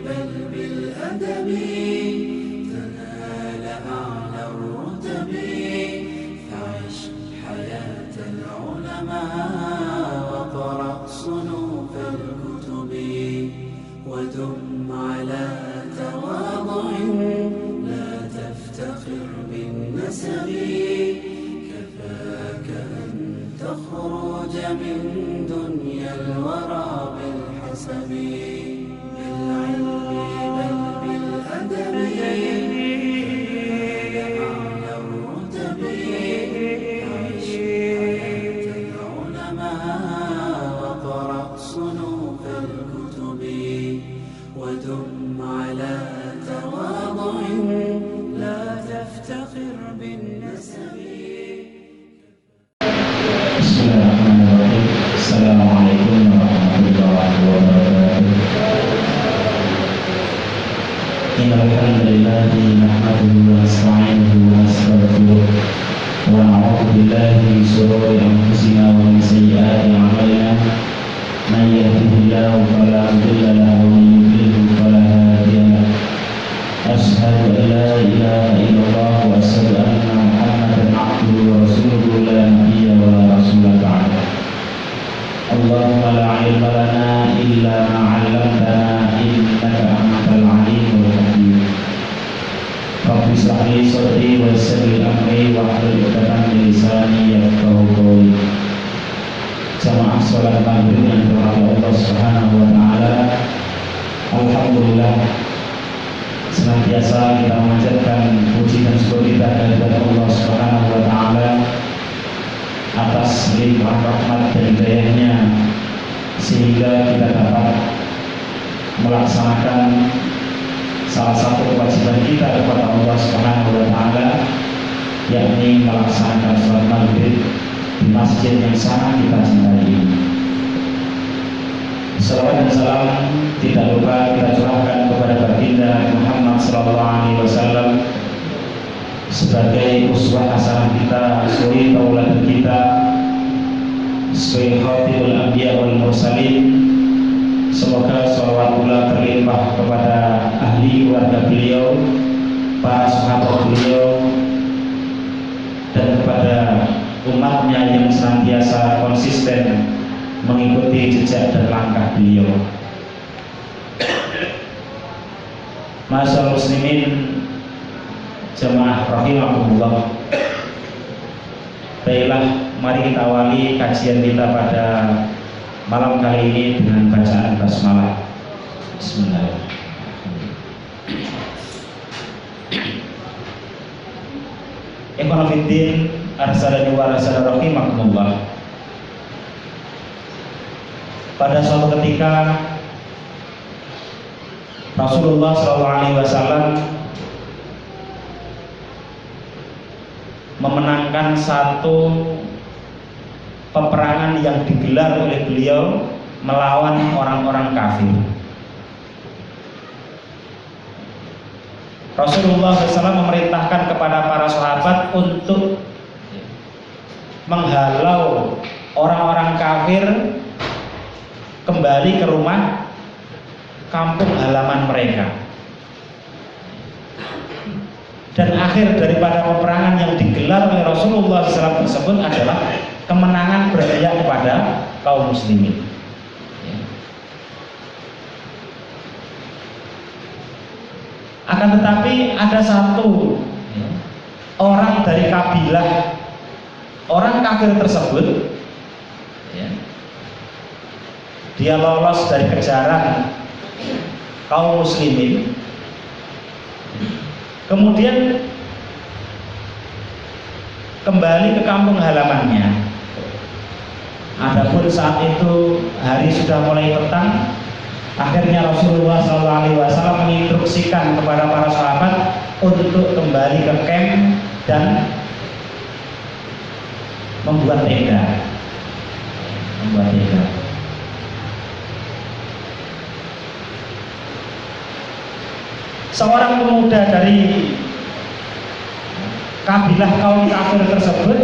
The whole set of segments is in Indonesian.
بل بالأدب تنال أعلى الرتب فعش حياة العلماء وقرأ صنوف الكتب ودم على تواضع لا تفتخر بالنسب كفاك أن تخرج من دنيا الورى بالحسب بالعلم بل بالأدب أعلى الرتب عش حياة العلماء وقرأ صنوف الكتب ودم على تواضع لا تفتخر بالنسب. Bismillahirrahmanirrahim. Assalamualaikum warahmatullahi wabarakatuh. Innal hamdalillah nahmaduhu wa nasta'inuhu wa nastaghfiruh wa na'udzu billahi min shururi anfusina wa min sayyiati a'malina. Man yahdihillahu fala mudilla lahu wa man yudlil fala hadiya lahu. Asyhadu an la ilaha illallah wa asyhadu anna Muhammadan abduhu wa rasuluhu la nabiyya wa la rasula ba'da. Allahumma la ilma lana illa ma 'allamtana innaka antal alimul hakim. Rabbi shrah li sadri wa yassir li amri wahlul 'uqdatam min lisani yafqahu qawli. Jamaah salat maghrib yang dirahmati Allah Subhanahu wa taala. Alhamdulillah, senantiasa kita memanjatkan puji dan syukur kita kehadirat Allah Subhanahu wa taala atas limpah rahmat dan hidayahnya sehingga kita dapat melaksanakan salah satu kewajiban kita kepada Allah Subhanahu wa taala, yakni melaksanakan salat maghrib di masjid yang sangat kita cintai ini. Salawat dan salam tidak lupa kita curahkan kepada baginda Muhammad SAW sebagai uswah hasanah kita, suri tauladan kita, sebagai khatibul anbiya wal mursalin. Semoga salawat pula terlimpah kepada ahli keluarga beliau, para sahabat beliau, dan kepada umatnya yang senantiasa konsisten mengikuti jejak dan langkah beliau. Ma'asyiral muslimin jamaah rahimakumullah. Baiklah, mari kita awali kajian kita pada malam kali ini dengan bacaan basmalah. Bismillahirrahmanirrahim. Ikhwan fillah, arsalani wa arsalana rahimakumullah. Pada suatu ketika Rasulullah SAW memenangkan satu peperangan yang digelar oleh beliau melawan orang-orang kafir. Rasulullah SAW memerintahkan kepada para sahabat untuk menghalau orang-orang kafir kembali ke rumah kampung halaman mereka. Dan akhir daripada peperangan yang digelar oleh Rasulullah SAW tersebut adalah kemenangan berpihak kepada kaum muslimin. Akan tetapi ada satu orang dari kabilah orang kafir tersebut, dia lolos dari kejaran kaum muslimin, kemudian kembali ke kampung halamannya. Adapun saat itu hari sudah mulai petang, akhirnya Rasulullah SAW menginstruksikan kepada para sahabat untuk kembali ke camp dan membuat tenda. Seorang pemuda dari kabilah kaum kafir tersebut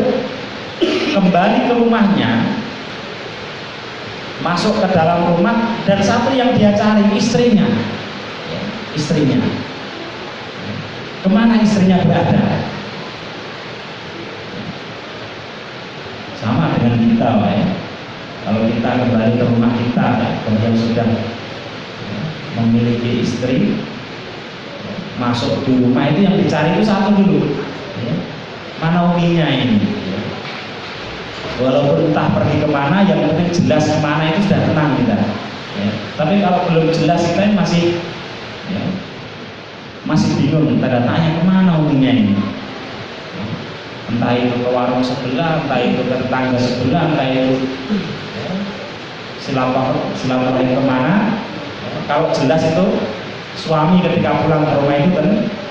kembali ke rumahnya, masuk ke dalam rumah, dan satu yang dia cari istrinya. istrinya. Kemana istrinya berada? Sama dengan kita, Pak, ya. Kalau kita kembali ke rumah kita, yang sudah memiliki istri, masuk di rumah itu yang dicari itu satu dulu, ya. Mana uminya ini? Ya. Walaupun entah pergi kemana, yang penting jelas kemana itu sudah tenang kita. Ya. Tapi kalau belum jelas kita masih, ya, masih bingung, tanda tanya kemana uminya ini. Entah itu ke warung sebelah, entah itu ke tetangga sebelah, entah itu silaturahmi kemana. Kalau jelas itu suami ketika pulang ke rumah itu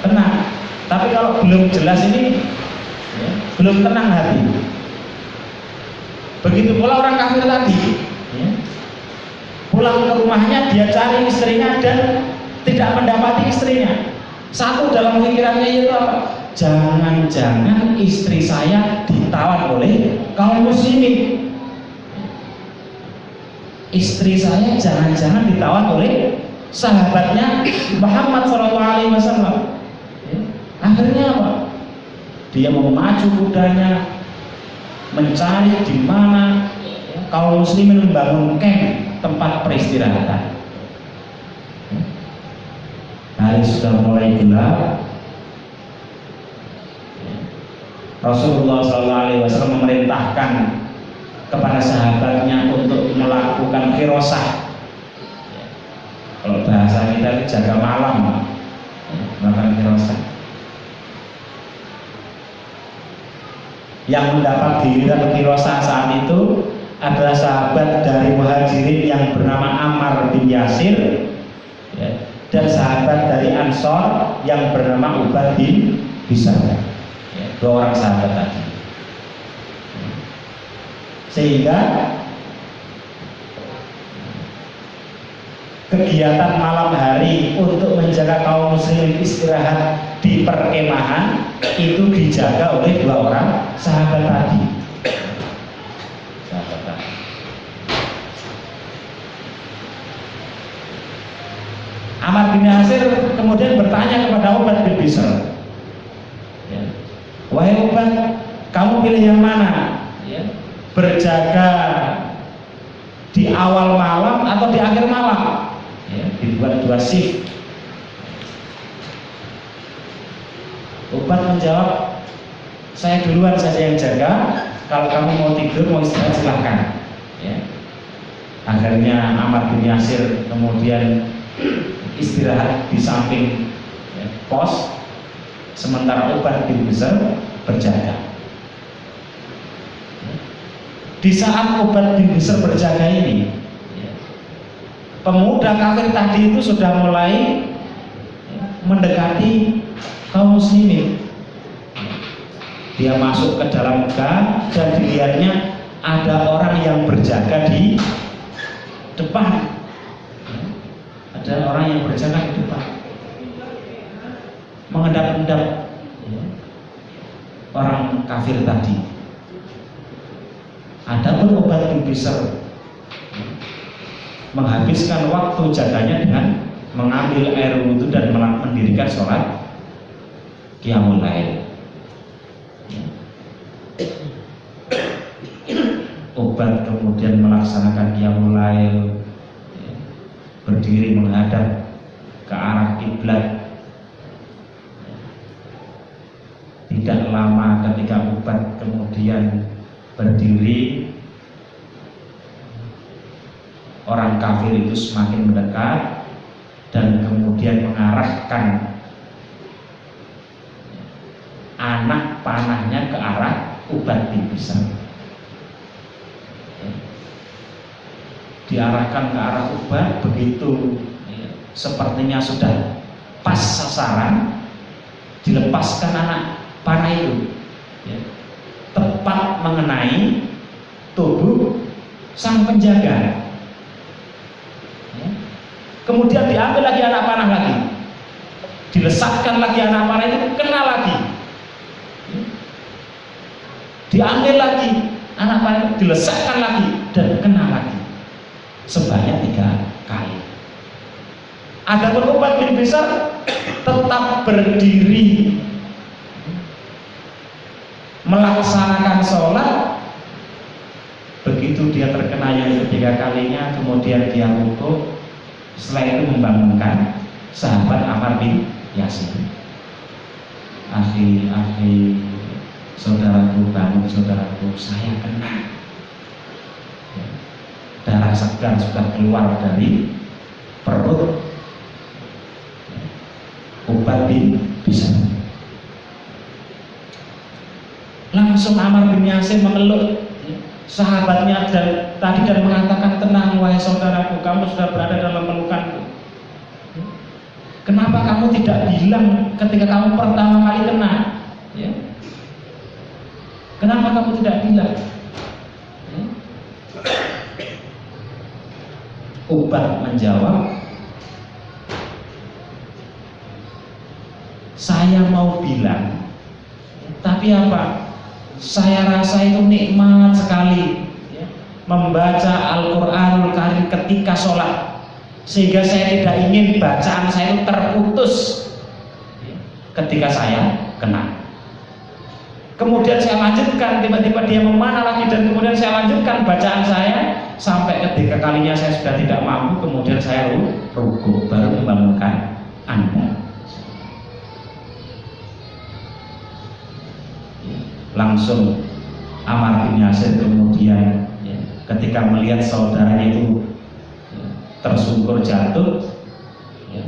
tenang. Tapi kalau belum jelas ini, ya, belum tenang hati. Begitu pula orang kafir tadi, ya, pulang ke rumahnya dia cari istrinya dan tidak mendapati istrinya. Satu dalam pikirannya itu apa? Jangan-jangan istri saya ditawan oleh kaum muslimin. Istri saya jangan-jangan ditawan oleh sahabatnya Muhammad SAW. Akhirnya apa? Dia memacu kudanya mencari di mana kaum muslimin membangun camp, tempat peristirahatan. Hari sudah mulai gelap. Rasulullah SAW memerintahkan kepada sahabatnya untuk melakukan firasah. Kalau bahasa kita itu jaga malam, melakukan firasah. Yang mendapat giliran firasah saat itu adalah sahabat dari Muhajirin yang bernama Ammar bin Yasir, ya, dan sahabat dari Ansor yang bernama Ubad bin Bishr. Dua orang sahabat tadi. Sehingga kegiatan malam hari untuk menjaga kaum muslimin istirahat di perkemahan itu dijaga oleh dua orang sahabat tadi. Sahabat tadi. Ammar bin Yasir kemudian bertanya kepada Ubad bin Bishr, wahai Ubad, kamu pilih yang mana? Ya. Berjaga di awal malam atau di akhir malam? Ya, dibuat dua shift. Ubad menjawab, saya duluan saja yang jaga. Kalau kamu mau tidur, mau istirahat silahkan. Ya. Akhirnya Ammar bin Yasir kemudian istirahat di samping, ya, pos. Sementara Ubad bin Bishr berjaga. Di saat Ubad bin Bishr berjaga ini, pemuda kafir tadi itu sudah mulai mendekati kaum muslimin. Dia masuk ke dalam gang dan dilihatnya ada orang yang berjaga di depan. Ada orang yang berjaga di depan, menghadap-hadap orang kafir tadi. Adapun Ubad bin Bishr menghabiskan waktu jaganya dengan mengambil air wudhu dan mendirikan sholat qiyamul lail. Ubad kemudian melaksanakan qiyamul lail, berdiri menghadap ke arah kiblat. Tidak lama ketika Ubad kemudian berdiri, orang kafir itu semakin mendekat dan kemudian mengarahkan anak panahnya ke arah Ubad bin Bishr. Diarahkan ke arah Ubad, begitu sepertinya sudah pas sasaran, dilepaskan anak panah itu, tepat mengenai tubuh sang penjaga. Kemudian diambil lagi anak panah lagi, dilesatkan lagi anak panah itu, kena lagi. Diambil lagi anak panah itu, dilesatkan lagi dan kena lagi. Sebanyak 3 kali. Adapun Ubad bin Bishr tetap berdiri melaksanakan sholat. Begitu dia terkena yang ketiga kalinya, kemudian dia rukuk. Setelah itu membangunkan sahabat Ammar bin Yasir. Akhi, saudaraku, bangun saudaraku, saya kena. Darah segar sudah keluar dari perut Ubad bin Bishr. Langsung Ammar bin Yasir mengeluk sahabatnya dan mengatakan, tenang wahai saudaraku, kamu sudah berada dalam pelukanku. Kenapa kamu tidak bilang ketika kamu pertama kali kena? Ya. Kenapa kamu tidak bilang? Ya. Ubad menjawab, saya mau bilang, tapi apa? Saya rasa itu nikmat sekali ya, membaca Al-Quranul Karim ketika sholat, sehingga saya tidak ingin bacaan saya itu terputus ya, ketika saya kena. Kemudian saya lanjutkan, tiba-tiba dia memanah lagi, dan kemudian saya lanjutkan bacaan saya sampai ketiga kalinya saya sudah tidak mampu, kemudian saya rukuk, baru membangunkan Anda. Langsung Ammar bin Yasir kemudian ya, ketika melihat saudaranya itu ya, tersungkur jatuh ya,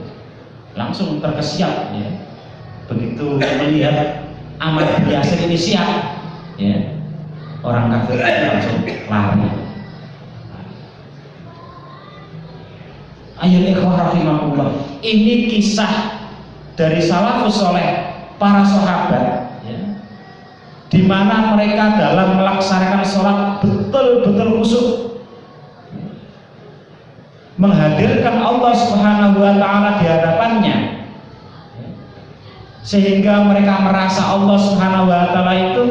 langsung terkesiap ya. Begitu melihat Ammar bin Yasir ini siap ya, orang kafir langsung lari. Ayo ikhwah rahimakumullah, ini kisah dari salafus soleh, para sahabat di mana mereka dalam melaksanakan sholat betul-betul khusyuk, menghadirkan Allah Subhanahu wa Ta'ala di hadapannya, sehingga mereka merasa Allah Subhanahu wa Ta'ala itu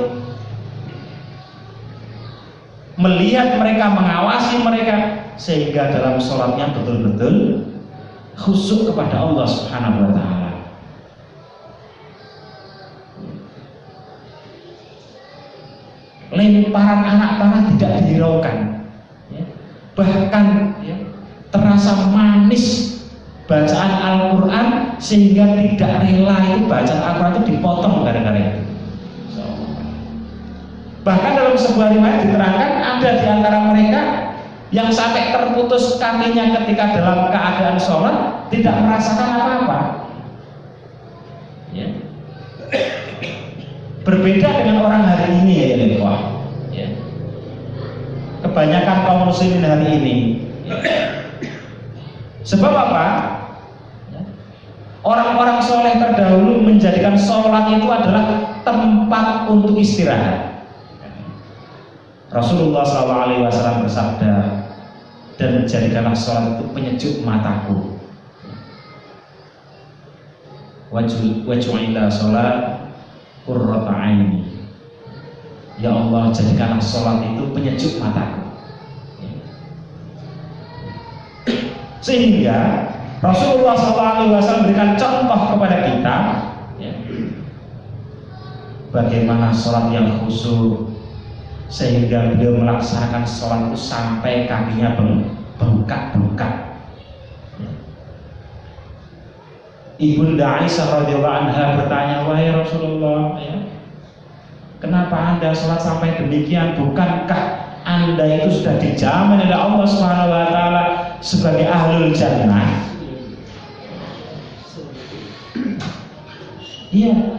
melihat mereka, mengawasi mereka, sehingga dalam sholatnya betul-betul khusyuk kepada Allah Subhanahu wa Ta'ala. Lemparan anak panah tidak dihiraukan ya. Bahkan ya, terasa manis bacaan Al-Quran, sehingga tidak rela itu bacaan Al-Quran itu dipotong gara-gara itu. Bahkan dalam sebuah riwayat diterangkan, ada di antara mereka yang sampai terputus kakinya ketika dalam keadaan sholat, tidak merasakan apa-apa ya. Berbeda dengan orang hari ini ya, ya. Kebanyakan kaum muslimin hari ini ya. Sebab apa? Orang-orang soleh terdahulu menjadikan sholat itu adalah tempat untuk istirahat. Rasulullah SAW bersabda, dan menjadikanlah sholat itu penyejuk mataku. Waj'alna sholat qurrata aini. Ya Allah, jadikanlah sholat itu penyejuk mataku. Sehingga Rasulullah SAW memberikan contoh kepada kita ya, bagaimana sholat yang khusyuk, sehingga beliau melaksanakan sholat itu sampai kakinya bengkak-bengkak. Ibunda Aisyah radhiyallahu anha bertanya, wahai Rasulullah ya, kenapa Anda sholat sampai demikian? Bukankah Anda itu sudah dijamin oleh Allah Subhanahu wa Ta'ala sebagai ahlul jannah? Iya.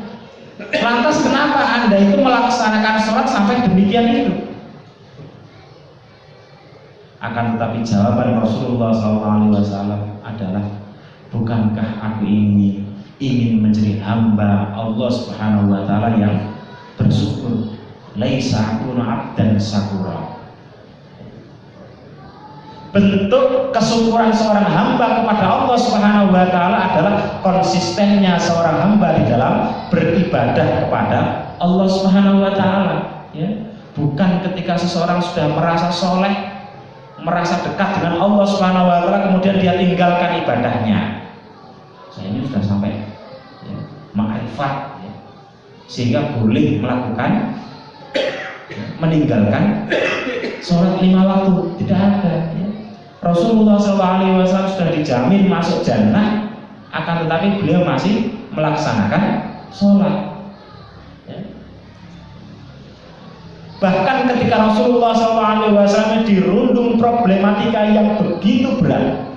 Lantas kenapa Anda itu melaksanakan sholat sampai demikian itu? Akan tetapi jawaban Rasulullah SAW adalah, bukankah aku ini ingin menjadi hamba Allah Subhanahu wa Ta'ala yang bersyukur? Laisa akunu abdan syakura. Bentuk kesyukuran seorang hamba kepada Allah Subhanahu wa Ta'ala adalah konsistennya seorang hamba di dalam beribadah kepada Allah Subhanahu wa Ta'ala ya. Bukan ketika seseorang sudah merasa soleh, merasa dekat dengan Allah Subhanahu wa Ta'ala, kemudian dia tinggalkan ibadahnya saya ini sudah sampai ya, ma'rifat ya, sehingga boleh melakukan meninggalkan sholat 5 waktu. Tidak ada ya. Rasulullah SAW sudah dijamin masuk jannah, akan tetapi beliau masih melaksanakan sholat ya. Bahkan ketika Rasulullah SAW dirundung problematika yang begitu berat,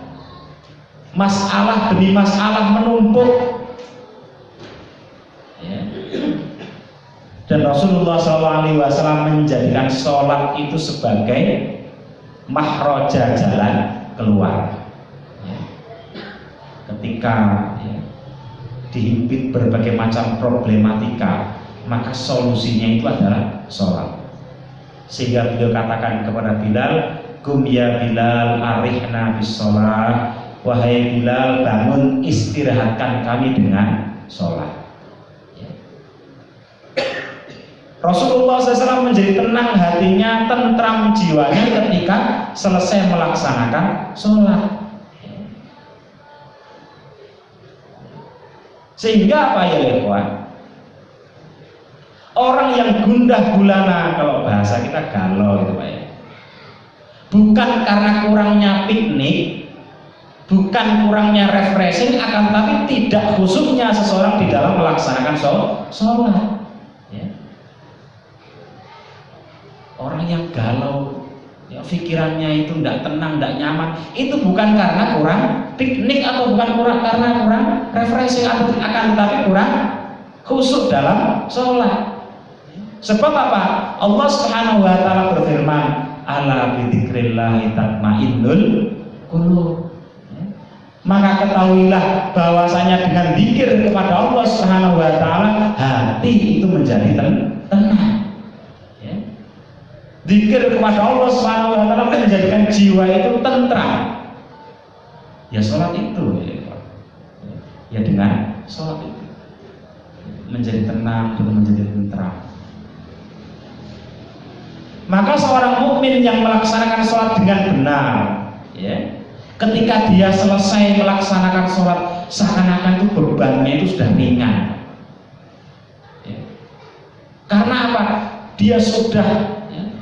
masalah demi masalah menumpuk ya. Dan Rasulullah SAW menjadikan sholat itu sebagai mahroja, jalan keluar ya. Ketika ya, dihimpit berbagai macam problematika, maka solusinya itu adalah sholat. Sehingga beliau katakan kepada Bilal, "Qum ya Bilal, arihna bis sholat." Wahai Bilal, bangun, istirahatkan kami dengan sholat ya. Rasulullah SAW menjadi tenang hatinya, tentram jiwanya ketika selesai melaksanakan sholat ya. Sehingga apa ya ikhwan? Orang yang gundah gulana, kalau bahasa kita galau gitu Pak ya, bukan karena kurangnya piknik, bukan kurangnya refreshing, akan tapi tidak khusyuknya seseorang di dalam melaksanakan sholat ya. Orang yang galau ya, pikirannya itu tidak tenang, tidak nyaman, itu bukan karena kurang piknik atau bukan karena kurang refreshing, akan tapi kurang khusyuk dalam sholat. Sebab apa? Allah Subhanahu wa taala berfirman, "Ala bidzikrillah tatmainnul qulub." Maka ketahuilah bahwasanya dengan zikir kepada Allah Subhanahu wa taala hati itu menjadi tenang. Ya. Zikir kepada Allah Subhanahu wa taala menjadikan jiwa itu tentram. Ya sholat itu ya dengan sholat itu menjadi tenang dan menjadi tentram. Maka seorang mukmin yang melaksanakan sholat dengan benar ya, ketika dia selesai melaksanakan sholat, seakan-akan itu bebannya itu sudah ringan ya. Karena apa? Dia sudah ya,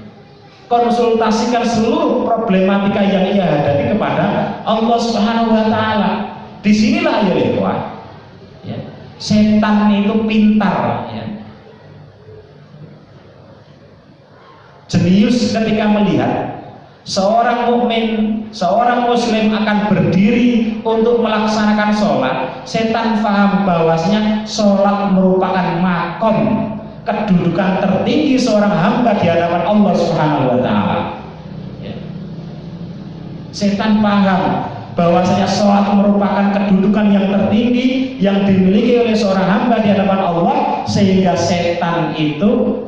konsultasikan seluruh problematika yang ia hadapi kepada Allah Subhanahu wa taala. Disinilah ya ikhwan ya, setan itu pintar ya. Jenius ketika melihat seorang mukmin, seorang muslim akan berdiri untuk melaksanakan sholat, setan paham bahwasanya sholat merupakan makom, kedudukan tertinggi seorang hamba di hadapan Allah Subhanahu wa taala. Setan paham bahwasanya sholat merupakan kedudukan yang tertinggi yang dimiliki oleh seorang hamba di hadapan Allah, sehingga setan itu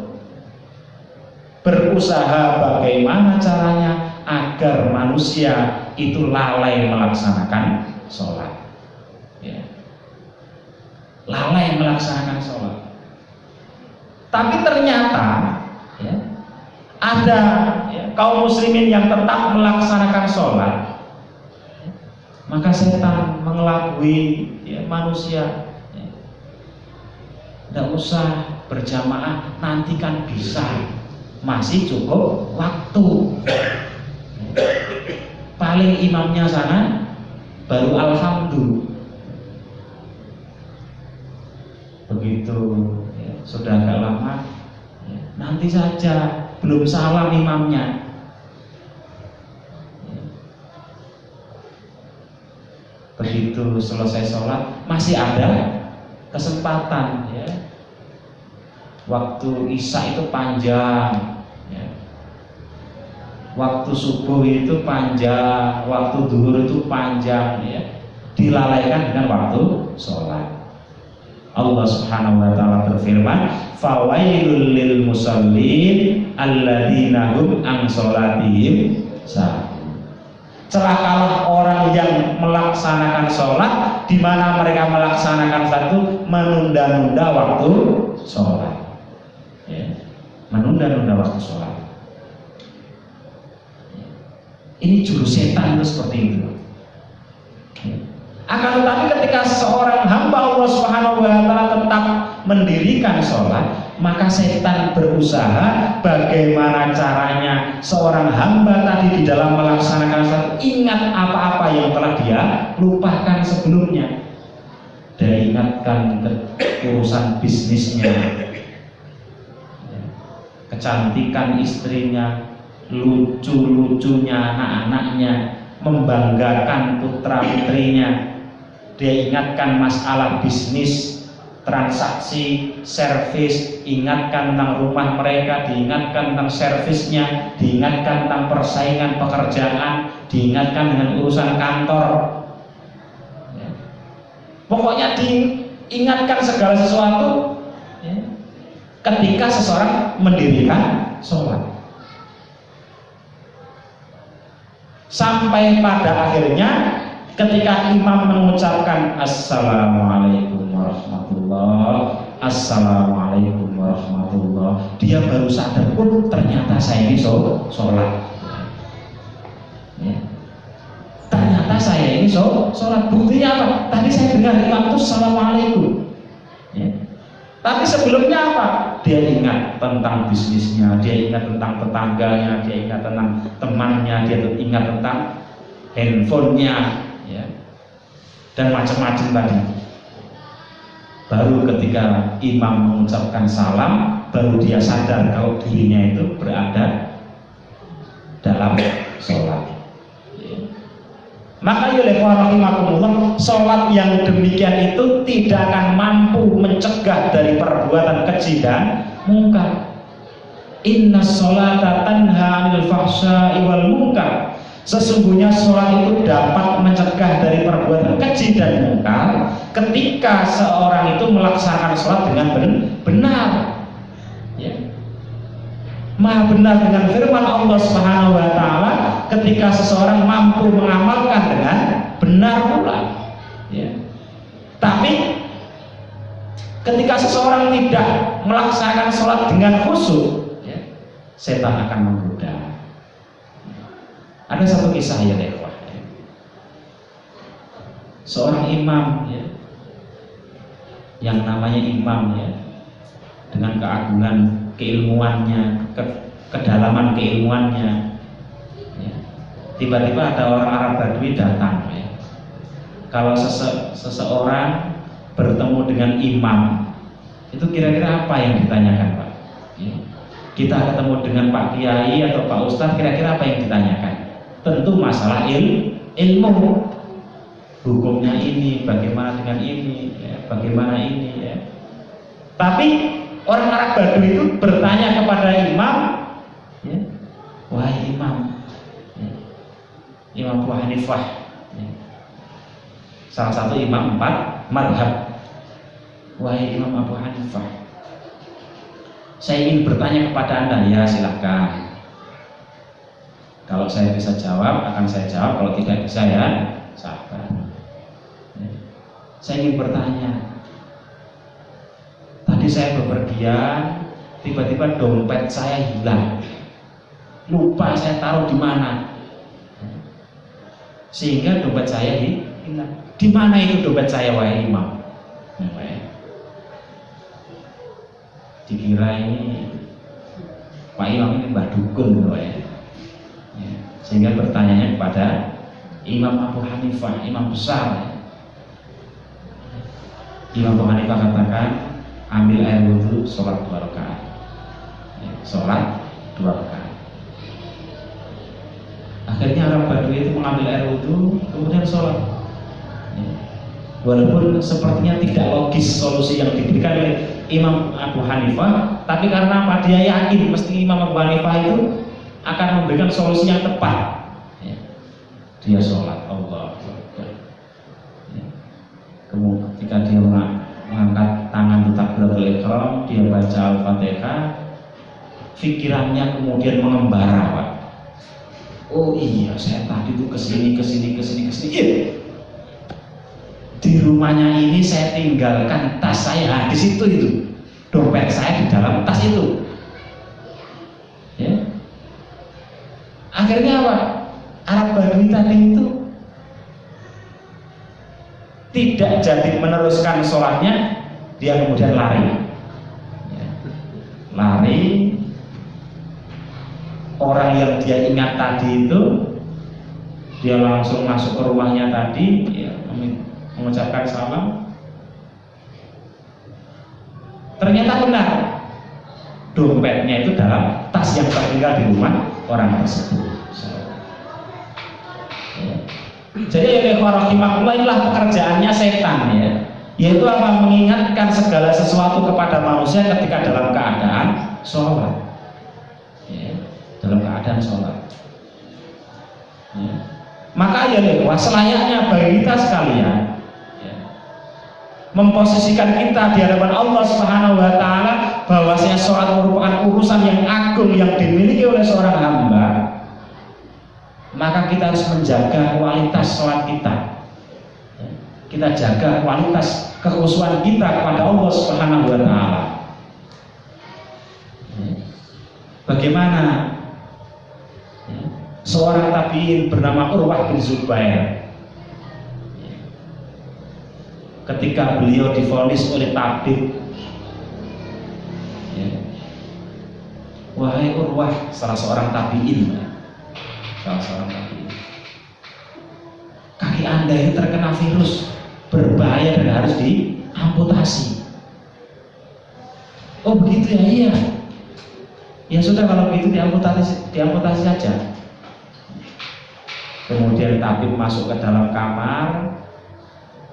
berusaha bagaimana caranya agar manusia itu lalai melaksanakan sholat ya. Lalai melaksanakan sholat. Tapi ternyata ya, ada ya, kaum muslimin yang tetap melaksanakan sholat ya. Maka setan mengelabui ya, manusia ya. Tidak usah berjamaah, nanti kan bisa, masih cukup waktu. Paling imamnya sana baru alhamdulillah. Begitu ya, sudah agak lama ya, nanti saja, belum salam imamnya ya. Begitu selesai sholat masih ada kesempatan ya. Waktu isya itu panjang ya. Waktu subuh itu panjang, waktu zuhur itu panjang ya. Dilalaikan dengan waktu sholat. Allah Subhanahu wa taala berfirman, "Fawailul lil musallin alladzina hum an sholatihim sahun." Celakalah orang yang melaksanakan sholat, di mana mereka melaksanakan satu menunda-nunda waktu sholat. Ya, menunda-nunda waktu sholat. Ini jurus setan itu seperti itu. Ya. Akan tetapi ketika seorang hamba Allah Subhanahu wa taala tetap mendirikan sholat, maka setan berusaha bagaimana caranya seorang hamba tadi di dalam melaksanakan sholat ingat apa-apa yang telah dia lupakan sebelumnya. Dia ingatkan urusan bisnisnya, kecantikan istrinya, lucu-lucunya anak-anaknya, membanggakan putra-putrinya. Dia ingatkan masalah bisnis, transaksi, servis, ingatkan tentang rumah mereka, diingatkan tentang servisnya, diingatkan tentang persaingan pekerjaan, diingatkan dengan urusan kantor. Ya. Pokoknya diingatkan segala sesuatu ya, ketika seseorang mendirikan sholat. Sampai pada akhirnya ketika imam mengucapkan Assalamualaikum warahmatullah, Assalamualaikum warahmatullah, dia baru sadar, oh ternyata saya ini sholat ya. Ternyata saya ini sholat. Buktinya apa? Tadi saya dengar imam itu Assalamualaikum ya. Tapi sebelumnya apa? Dia ingat tentang bisnisnya, dia ingat tentang tetangganya, dia ingat tentang temannya, dia ingat tentang handphonenya ya, dan macam-macam tadi. Baru ketika imam mengucapkan salam, baru dia sadar kalau dirinya itu berada dalam sholat ya. Maka rahimahumullah, sholat yang demikian itu tidak akan mampu mencegah dari perbuatan keji dan mungkar. Inna sholata tanha 'anil fahsya'i wal munkar. Sesungguhnya sholat itu dapat mencegah dari perbuatan keji dan mungkar ketika seorang itu melaksanakan sholat dengan benar ya. Maha benar dengan firman Allah Subhanahu wa taala ketika seseorang mampu mengamalkan dengan benar pula ya. Tapi ketika seseorang tidak melaksanakan sholat dengan khusyuk ya, setan akan menggoda. Ada satu kisah ya ikhwah ya. Seorang imam ya, yang namanya imam ya, dengan keagungan keilmuannya, kedalaman keilmuannya ya. Tiba-tiba ada orang Arab Badui datang ya. Kalau seseorang bertemu dengan imam, itu kira-kira apa yang ditanyakan Pak ya. Kita ketemu dengan Pak Kiai atau Pak Ustadz, kira-kira apa yang ditanyakan? Tentu masalah ilmu, hukumnya ini, bagaimana dengan ini ya, bagaimana ini ya. Tapi orang Arab Badui itu bertanya kepada imam ya, wahai imam ya, Imam Abu Hanifah ya, salah satu imam 4 mazhab, wahai Imam Abu Hanifah, saya ingin bertanya kepada Anda. Ya silahkan, kalau saya bisa jawab akan saya jawab, kalau tidak bisa ya sabar ya. Saya ingin bertanya, tadi saya bepergian, tiba-tiba dompet saya hilang, lupa saya taruh di mana, sehingga dompet saya hilang. Di mana itu dompet saya wahai imam? Dikira ini Pak Imam ini mbah dukun ya. Sehingga bertanyanya kepada Imam Abu Hanifah, imam besar ya. Imam Abu Hanifah katakan, ambil air wudhu, sholat 2 rakaat ya, sholat 2 rakaat. Akhirnya orang Badui itu mengambil air wudhu, kemudian sholat ya. Walaupun sepertinya tidak logis solusi yang diberikan oleh Imam Abu Hanifah, tapi karena apa? Dia yakin mesti Imam Abu Hanifah itu akan memberikan solusi yang tepat ya. Dia sholat Allah ya. Kemudian ketika dia mengangkat tangan di takbiratul ihram, dia baca Al-Fatihah, pikirannya kemudian mengembara Pak. Oh iya, saya tadi tuh kesini iya. Di rumahnya ini saya tinggalkan tas saya di situ, itu dompet saya di dalam tas itu ya. Akhirnya apa? Arab Badui tadi itu tidak jadi meneruskan sholatnya, dia kemudian lari. Lari, orang yang dia ingat tadi itu, dia langsung masuk ke rumahnya tadi, ya, mengucapkan salam. Ternyata benar, dompetnya itu dalam tas yang tertinggal di rumah orang tersebut. Jadi ya rahimahullah, inilah pekerjaannya setan, ya, yaitu apa? Mengingatkan segala sesuatu kepada manusia ketika dalam keadaan sholat, ya, dalam keadaan sholat, ya. Maka ya selayaknya bagi kita sekalian, ya, memposisikan kita di hadapan Allah Subhanahu wa Ta'ala bahwasanya sholat merupakan urusan yang agung yang dimiliki oleh seorang hamba. Maka kita harus menjaga kualitas sholat kita. Kita jaga kualitas kekhusyuan kita kepada Allah Subhanahu wa Ta'ala. Bagaimana seorang tabi'in bernama Urwah bin Zubair, ketika beliau divonis oleh tabib, wahai Urwah, salah seorang tabi'in, kaki Anda ini terkena virus berbahaya dan harus diamputasi. Oh begitu ya? Iya. Ya sudah, kalau begitu diamputasi saja. Kemudian tabib masuk ke dalam kamar,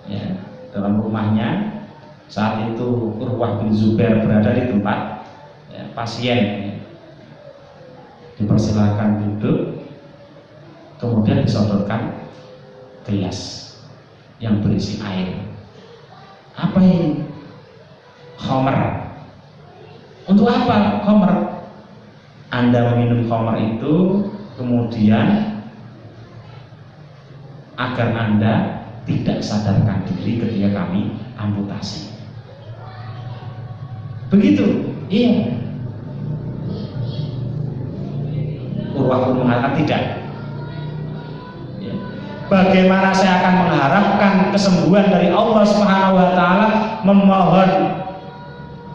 ya, dalam rumahnya. Saat itu Urwah bin Zubair berada di tempat, ya, pasien, ya. Dipersilakan duduk. Kemudian disodorkan gelas yang berisi air. Apa ini? Khamr. Untuk apa khamr? Anda meminum khamr itu kemudian agar Anda tidak sadarkan diri ketika kami amputasi. Begitu? Iya. Urwah pun mengatakan tidak. Bagaimana saya akan mengharapkan kesembuhan dari Allah Subhanahu wa Ta'ala, memohon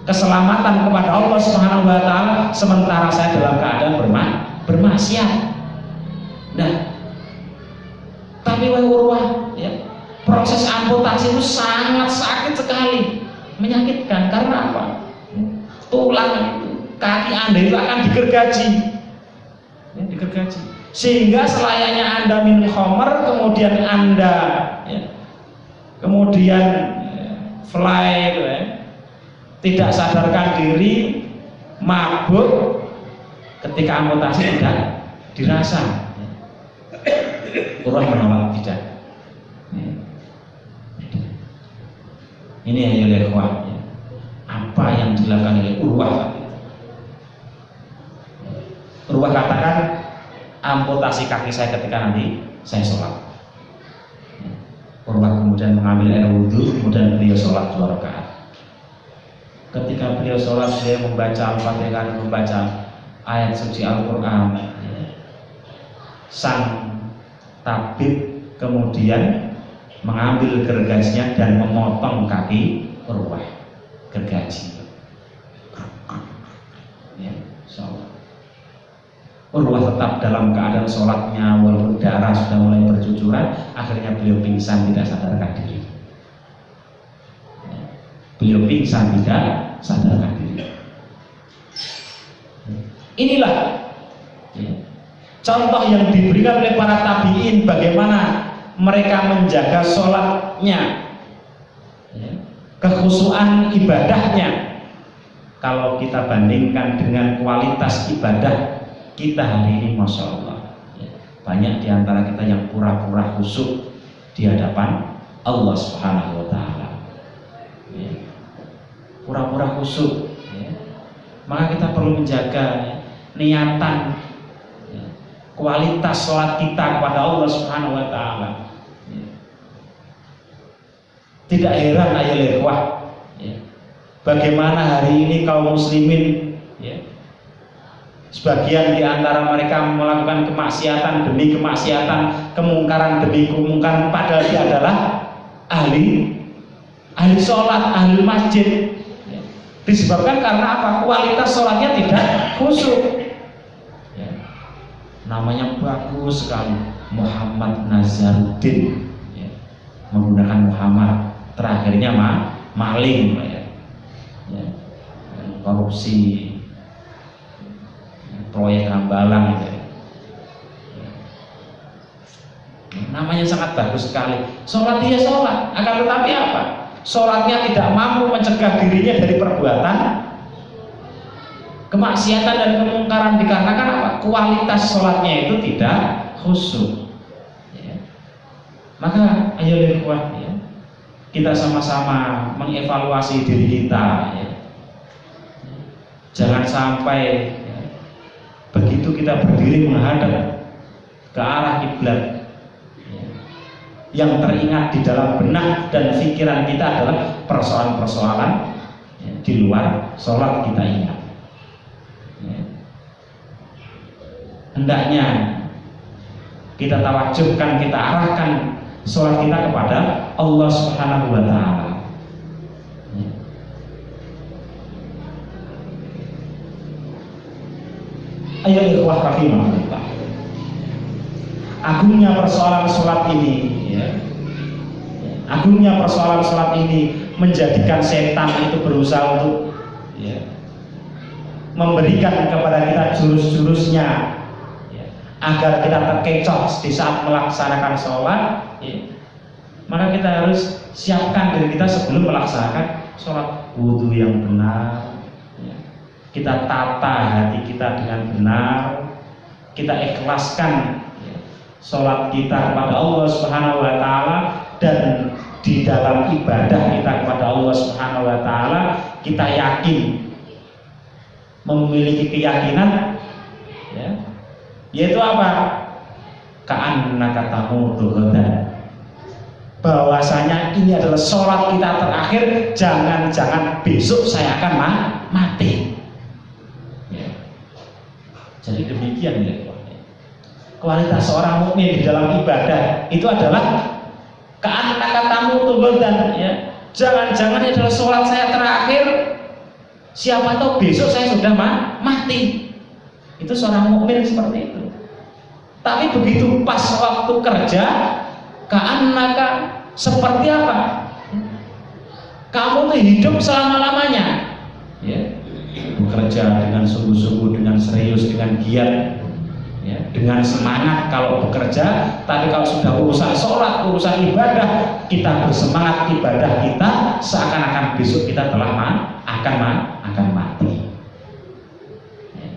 keselamatan kepada Allah Subhanahu wa Ta'ala, sementara saya dalam keadaan bermaksiat. Nah, tapi wahai Urwah, ya, proses amputasi itu sangat sakit sekali, menyakitkan. Karena apa? Tulang itu, kaki Anda itu akan digergaji, ya, digergaji. Sehingga selayaknya Anda minum khamr, kemudian Anda, ya, kemudian fly, ya, tidak sadarkan diri, mabuk, ketika amputasi tidak dirasa. Urwah menolak, tidak. Ini ya ikhwah, apa yang dilakukan oleh Urwah. Urwah katakan, amputasi kaki saya ketika nanti saya sholat. Urwah kemudian mengambil air wudhu, kemudian beliau sholat 2 rakaat. Ketika beliau sholat, beliau membaca Al-Fatihah, membaca ayat suci Al-Quran. Sang tabib kemudian mengambil gergajinya dan memotong kaki Urwah, gergaji. Ya, sholat. Urwah tetap dalam keadaan sholatnya, walaupun darah sudah mulai bercucuran. Akhirnya beliau pingsan, tidak sadarkan diri. Beliau pingsan, tidak sadarkan diri. Inilah, ya, contoh yang diberikan oleh para tabi'in, bagaimana mereka menjaga sholatnya, ya, kekhusyuan ibadahnya. Kalau kita bandingkan dengan kualitas ibadah kita hari ini, Masya Allah, ya, banyak diantara kita yang pura-pura khusyuk di hadapan Allah Subhanahu wa Ta'ala, ya, pura-pura khusyuk, ya. Maka kita perlu menjaga, ya, niatan, ya, kualitas sholat kita kepada Allah Subhanahu wa Ta'ala, ya. Tidak heran ayol ikhwah, ya, bagaimana hari ini kaum muslimin, ya, sebagian di antara mereka melakukan kemaksiatan demi kemaksiatan, kemungkaran demi kemungkaran, padahal dia adalah ahli sholat, ahli masjid. Disebabkan karena apa? Kualitas sholatnya tidak khusyuk. Ya. Namanya bagus sekali, Muhammad Nazaruddin, ya. Menggunakan Muhammad, terakhirnya maling, ya. Ya. Korupsi, proyek Hambalang, ya. Namanya sangat bagus sekali. Sholat dia sholat, akan tetapi apa? Sholatnya tidak mampu mencegah dirinya dari perbuatan kemaksiatan dan kemungkaran, dikarenakan apa? Kualitas sholatnya itu tidak khusyuk. Ya. Maka ayo ikhwah, ya, kita sama-sama mengevaluasi diri kita. Ya. Jangan sampai, ya, begitu kita berdiri menghadap ke arah kiblat, yang teringat di dalam benak dan pikiran kita adalah persoalan-persoalan, ya, di luar sholat kita ingat. Ya. Hendaknya kita tawajjuhkan, kita arahkan sholat kita kepada Allah Subhanahu wa Ta'ala. Ya. Ayo ikhwah rahimahullah, agungnya persoalan sholat ini, ya. Agungnya persoalan sholat ini menjadikan setan itu berusaha untuk, ya, memberikan kepada kita jurus-jurusnya, ya, agar kita terkecoh di saat melaksanakan sholat, ya. Maka kita harus siapkan diri kita sebelum melaksanakan sholat, wudhu yang benar, ya. Kita tata hati kita dengan benar, kita ikhlaskan, ya, sholat kita kepada Allah Subhanahu wa Ta'ala, dan di dalam ibadah kita kepada Allah Subhanahu wa Ta'ala kita yakin, memiliki keyakinan, ya, yaitu apa? Ka'annaka tamutu ghadan, bahwasanya ini adalah sholat kita terakhir, jangan-jangan besok saya akan mati. Ya. Jadi demikian, ya. Kualitas seorang mukmin di dalam ibadah itu adalah ka'annaka tamutu ghadan, ya. Jangan-jangan ini adalah sholat saya terakhir, siapa tahu besok saya sudah mati. Itu seorang mukmin seperti itu. Tapi begitu pas waktu kerja, ka'annaka, seperti apa? Kamu tuh hidup selama-lamanya, ya. Bekerja dengan sungguh-sungguh, dengan serius, dengan giat, ya, dengan semangat kalau bekerja. Tapi kalau sudah urusan sholat, urusan ibadah, kita bersemangat ibadah kita seakan-akan besok kita telah akan mati. Ya.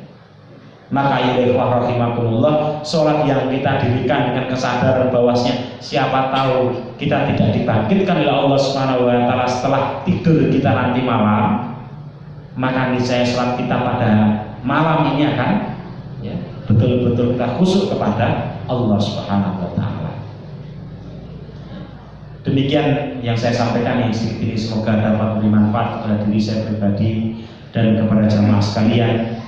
Maka ya ikhwah rahimakumullah, sholat yang kita dirikan dengan kesadaran bahwasanya siapa tahu kita tidak dibangkitkan oleh Allah Subhanahu wa Ta'ala setelah tidur kita nanti malam, maka niscaya sholat kita pada malam ini akan, ya, betul-betul kita khusyuk kepada Allah Subhanahu wa Ta'ala. Demikian yang saya sampaikan yang sedikit ini, semoga dapat beri manfaat kepada diri saya pribadi dan kepada jamaah sekalian.